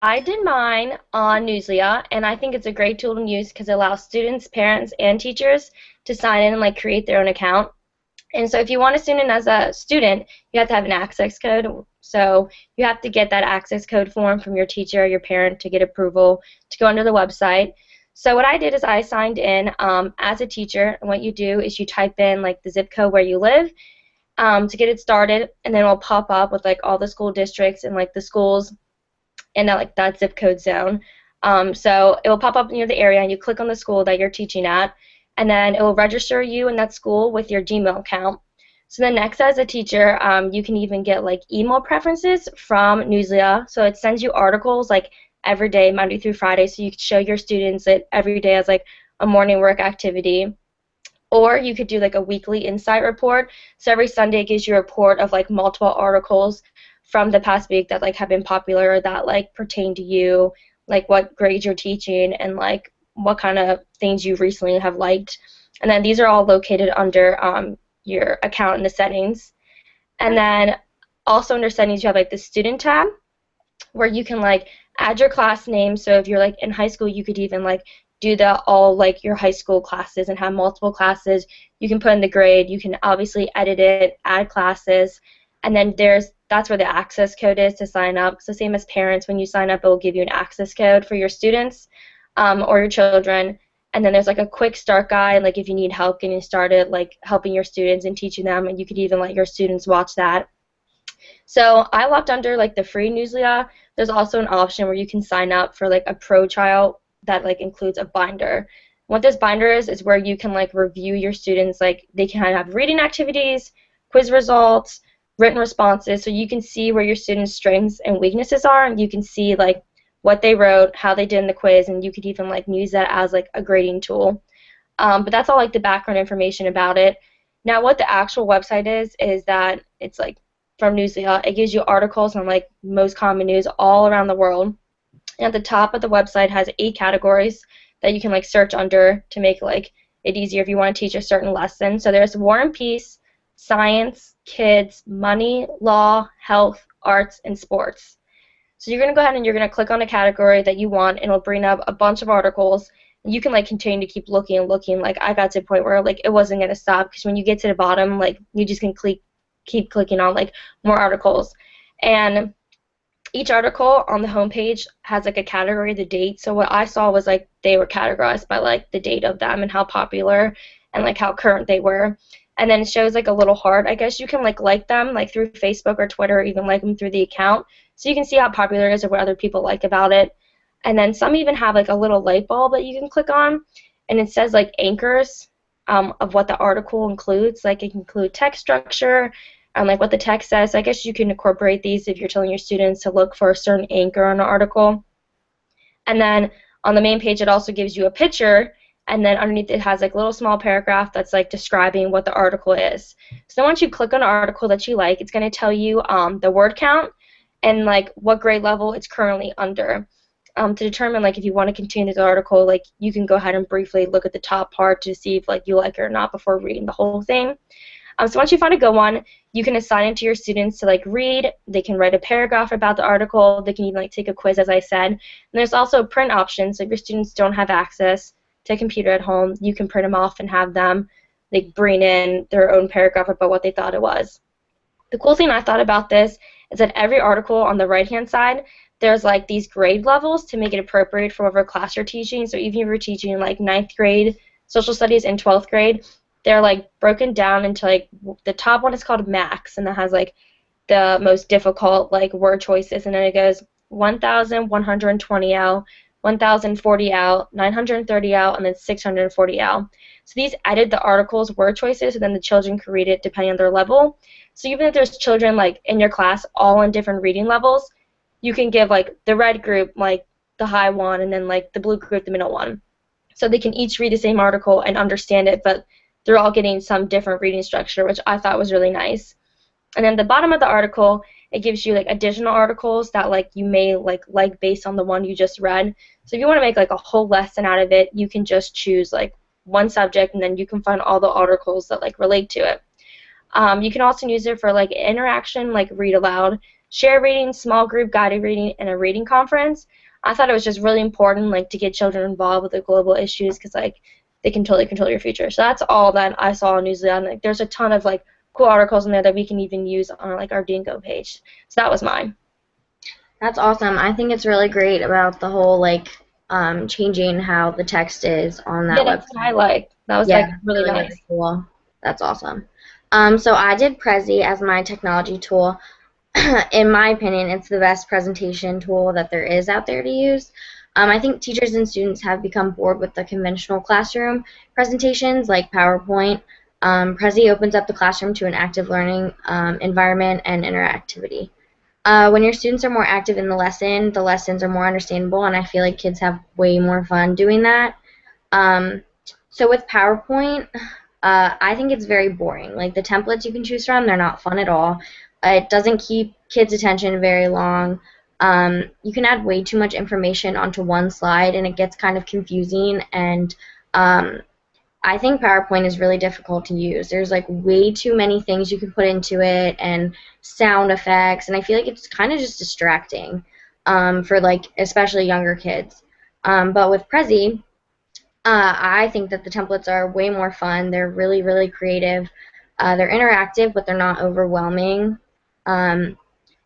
I did mine on Newslia, and I think it's a great tool to use because it allows students, parents, and teachers to sign in and like create their own account. And so if you want to sign in as a student, you have to have an access code. So you have to get that access code form from your teacher or your parent to get approval to go onto the website. So what I did is I signed in as a teacher, and what you do is you type in like the zip code where you live to get it started, and then it'll pop up with like all the school districts and like the schools in that like that zip code zone. So it will pop up near the area, and you click on the school that you're teaching at, and then it will register you in that school with your Gmail account. So then next, as a teacher, you can even get like email preferences from Newslia. So it sends you articles like every day, Monday through Friday, so you can show your students it every day as like a morning work activity. Or you could do like a weekly insight report. So every Sunday it gives you a report of like multiple articles from the past week that like have been popular or that like pertain to you, like what grades you're teaching and like what kind of things you recently have liked. And then these are all located under your account in the settings. And then also under settings you have like the student tab where you can like add your class name. So if you're like in high school, you could even like do the all like your high school classes and have multiple classes. You can put in the grade. You can obviously edit it, add classes, and then that's where the access code is to sign up. So same as parents, when you sign up, it will give you an access code for your students or your children. And then there's like a quick start guide, like if you need help getting started, like helping your students and teaching them, and you could even let your students watch that. So I logged under like the free Newsletter. There's also an option where you can sign up for like a pro trial that like includes a binder. What this binder is where you can like review your students, like they can have reading activities, quiz results, written responses, so you can see where your students' strengths and weaknesses are, and you can see like what they wrote, how they did in the quiz, and you could even like use that as like a grading tool. But that's all like the background information about it. Now, what the actual website is that it's like from Newsletter. It gives you articles on like most common news all around the world. And at the top of the website has 8 categories that you can like search under to make like it easier if you want to teach a certain lesson. So there's War and Peace, Science, Kids, Money, Law, Health, Arts, and Sports. So you're going to go ahead and you're going to click on a category that you want, and it'll bring up a bunch of articles. And you can like continue to keep looking and looking. Like I got to a point where like it wasn't going to stop because when you get to the bottom, like you just can keep clicking on like more articles. And each article on the homepage has like a category, the date. So what I saw was like they were categorized by like the date of them and how popular and like how current they were. And then it shows like a little heart. I guess you can like them like through Facebook or Twitter, or even like them through the account, so you can see how popular it is or what other people like about it. And then some even have like a little light bulb that you can click on, and it says like anchors of what the article includes. Like it can include text structure, like what the text says. So I guess you can incorporate these if you're telling your students to look for a certain anchor on an article. And then on the main page, it also gives you a picture, and then underneath it has like a little small paragraph that's like describing what the article is. So once you click on an article that you like, it's going to tell you the word count and like what grade level it's currently under. To determine like if you want to continue the article, like you can go ahead and briefly look at the top part to see if like you like it or not before reading the whole thing. So once you find a good one, you can assign it to your students to like read. They can write a paragraph about the article. They can even like take a quiz, as I said. And there's also a print option, so if your students don't have access to a computer at home, you can print them off and have them like bring in their own paragraph about what they thought it was. The cool thing I thought about this is that every article on the right-hand side, there's like these grade levels to make it appropriate for whatever class you're teaching. So even if you're teaching like 9th grade social studies and 12th grade, they're like broken down into like the top one is called Max, and that has like the most difficult like word choices, and then it goes 1,120 L, 1,040 L, 930 L, and then 640 L. So these edit the article's word choices, so then the children can read it depending on their level. So even if there's children like in your class all in different reading levels, you can give like the red group like the high one, and then like the blue group the middle one. So they can each read the same article and understand it, but they're all getting some different reading structure, which I thought was really nice. And then the bottom of the article, it gives you like additional articles that like you may like based on the one you just read. So if you want to make like a whole lesson out of it, you can just choose like one subject, and then you can find all the articles that like relate to it. You can also use it for like interaction, like read aloud. share reading, small group guided reading, and a reading conference. I thought it was just really important, like, to get children involved with the global issues, because, like, they can totally control your future. So that's all that I saw on Newsly. Like, there's a ton of, like, cool articles in there that we can even use on, like, our Dingo page. So that was mine. That's awesome. I think it's really great about the whole like changing how the text is on that Yeah, that's what I website. like. That was, Yeah, like, really really, nice. really cool. That's awesome. So I did Prezi as my technology tool. In my opinion, it's the best presentation tool that there is out there to use. I think teachers and students have become bored with the conventional classroom presentations like PowerPoint. Prezi opens up the classroom to an active learning environment and interactivity. When your students are more active in the lessons are more understandable, and I feel like kids have way more fun doing that. Um, so with PowerPoint, I think it's very boring. Like the templates you can choose from, they're not fun at all. It doesn't keep kids' attention very long. You can add way too much information onto one slide, and it gets kind of confusing. And um, I think PowerPoint is really difficult to use. There's like way too many things you can put into it, and sound effects, and I feel like it's kind of just distracting for like especially younger kids. But with Prezi, I think that the templates are way more fun. They're really, really creative. They're interactive, but they're not overwhelming. Um,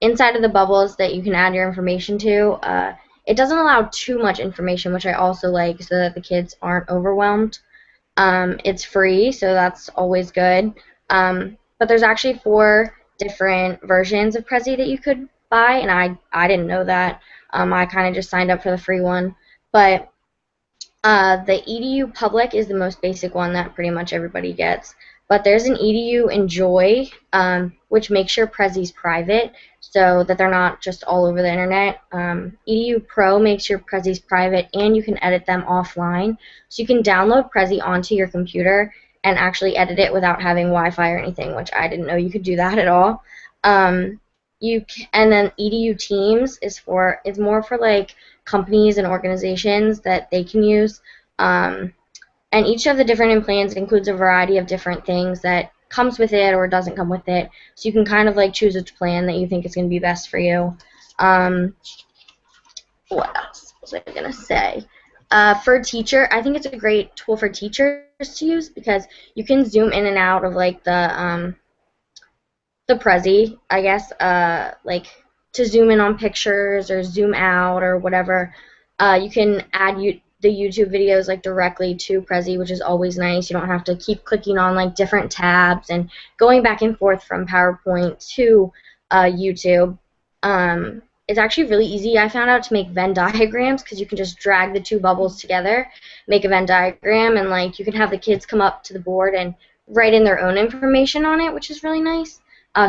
Inside of the bubbles that you can add your information to, it doesn't allow too much information, which I also like, so that the kids aren't overwhelmed. It's free, so that's always good. But there's actually 4 different versions of Prezi that you could buy, and I didn't know that. I kind of just signed up for the free one. But the EDU Public is the most basic one that pretty much everybody gets. But there's an EDU Enjoy, which makes your Prezis private so that they're not just all over the internet. EDU Pro makes your Prezis private, and you can edit them offline. So you can download Prezi onto your computer and actually edit it without having Wi-Fi or anything, which I didn't know you could do that at all. And then EDU Teams is more for like companies and organizations that they can use. And each of the different plans includes a variety of different things that comes with it or doesn't come with it. So you can kind of like choose which plan that you think is going to be best for you. What else was I going to say? For teacher, I think it's a great tool for teachers to use because you can zoom in and out of like the Prezi, I guess, like to zoom in on pictures or zoom out or whatever. You can add the YouTube videos like directly to Prezi, which is always nice. You don't have to keep clicking on like different tabs and going back and forth from PowerPoint to YouTube. It's actually really easy. I found out to make Venn diagrams because you can just drag the 2 bubbles together, make a Venn diagram, and like you can have the kids come up to the board and write in their own information on it, which is really nice.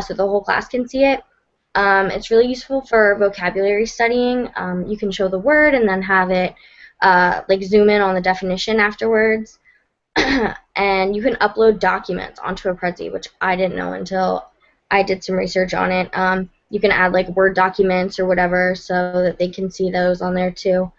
So the whole class can see it. It's really useful for vocabulary studying. You can show the word and then have it like zoom in on the definition afterwards. And you can upload documents onto a Prezi, which I didn't know until I did some research on it. You can add like Word documents or whatever so that they can see those on there too.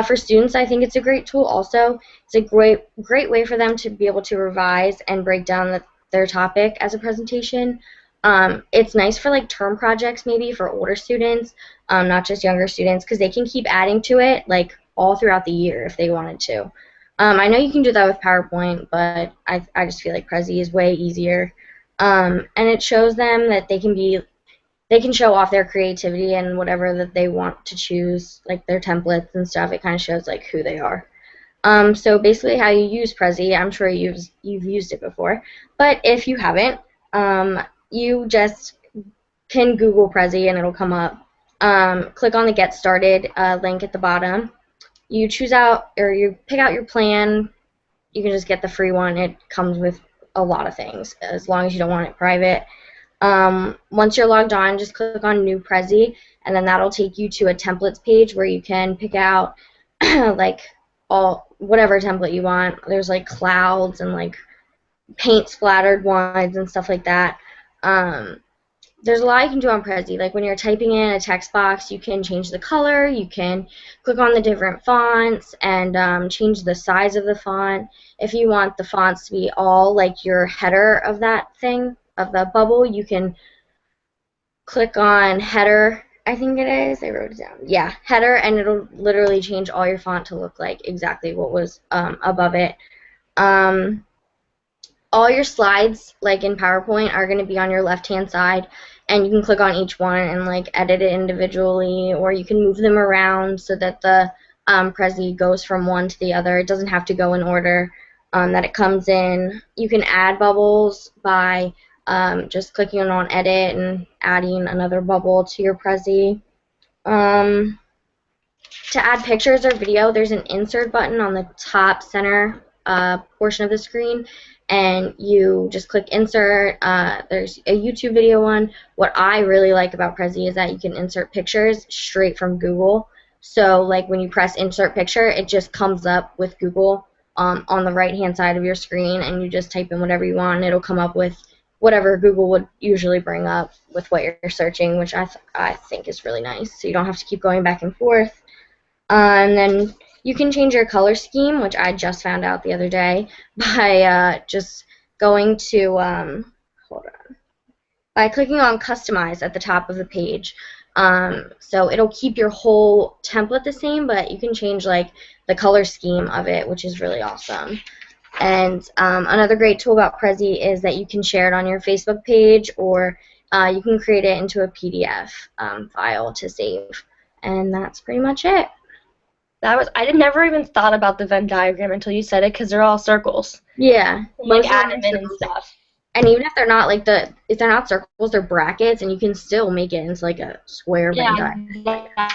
For students, I think it's a great tool also. It's a great way for them to be able to revise and break down their topic as a presentation. It's nice for like term projects maybe for older students, not just younger students, because they can keep adding to it like all throughout the year if they wanted to. I know you can do that with PowerPoint, but I just feel like Prezi is way easier. And it shows them that they can show off their creativity and whatever that they want to choose, like their templates and stuff. It kind of shows like who they are. So basically how you use Prezi, I'm sure you've used it before, but if you haven't, you just can Google Prezi and it'll come up. Click on the Get Started link at the bottom. You choose out or you pick out your plan. You can just get the free one. It comes with a lot of things as long as you don't want it private. Once you're logged on, just click on New Prezi, and then that'll take you to a templates page where you can pick out like whatever template you want. There's like clouds and like paint splattered ones and stuff like that. There's a lot you can do on Prezi. Like when you're typing in a text box, you can change the color, you can click on the different fonts and change the size of the font. If you want the fonts to be all like your header of that thing, of the bubble, you can click on header, I think it is. I wrote it down. Yeah, header, and it'll literally change all your font to look like exactly what was above it. All your slides, like in PowerPoint, are going to be on your left-hand side, and you can click on each one and like edit it individually, or you can move them around so that the Prezi goes from one to the other. It doesn't have to go in order that it comes in. You can add bubbles by just clicking on edit and adding another bubble to your Prezi. To add pictures or video, there's an insert button on the top center portion of the screen, and you just click insert. There's a YouTube video one. What I really like about Prezi is that you can insert pictures straight from Google. So like when you press insert picture, it just comes up with Google on the right hand side of your screen, and you just type in whatever you want and it'll come up with whatever Google would usually bring up with what you're searching, which I think is really nice. So you don't have to keep going back and forth. And then you can change your color scheme, which I just found out the other day, by just going to, hold on, by clicking on Customize at the top of the page. So it'll keep your whole template the same, but you can change like the color scheme of it, which is really awesome. And another great tool about Prezi is that you can share it on your Facebook page, or you can create it into a PDF file to save. And that's pretty much it. I had never even thought about the Venn diagram until you said it, because they're all circles. Yeah. Like add them in and stuff. And even if they're not like if they're not circles, they're brackets, and you can still make it into like a square Venn diagram.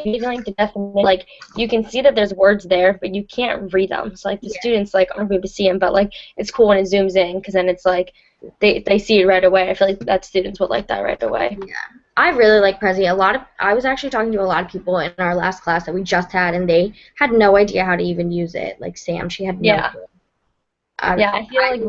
Even like the definition, like you can see that there's words there, but you can't read them. So like the students like aren't able to see them, but like it's cool when it zooms in, because then it's like they see it right away. I feel like that students would like that right away. Yeah. I really like Prezi. I was actually talking to a lot of people in our last class that we just had, and they had no idea how to even use it. Like Sam, she had no clue. Yeah, I feel like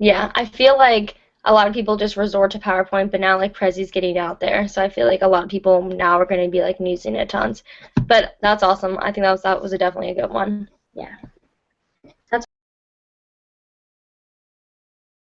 Yeah, I feel like a lot of people just resort to PowerPoint, but now like Prezi's getting out there, so I feel like a lot of people now are going to be like using it tons. But that's awesome. I think that was definitely a good one. Yeah.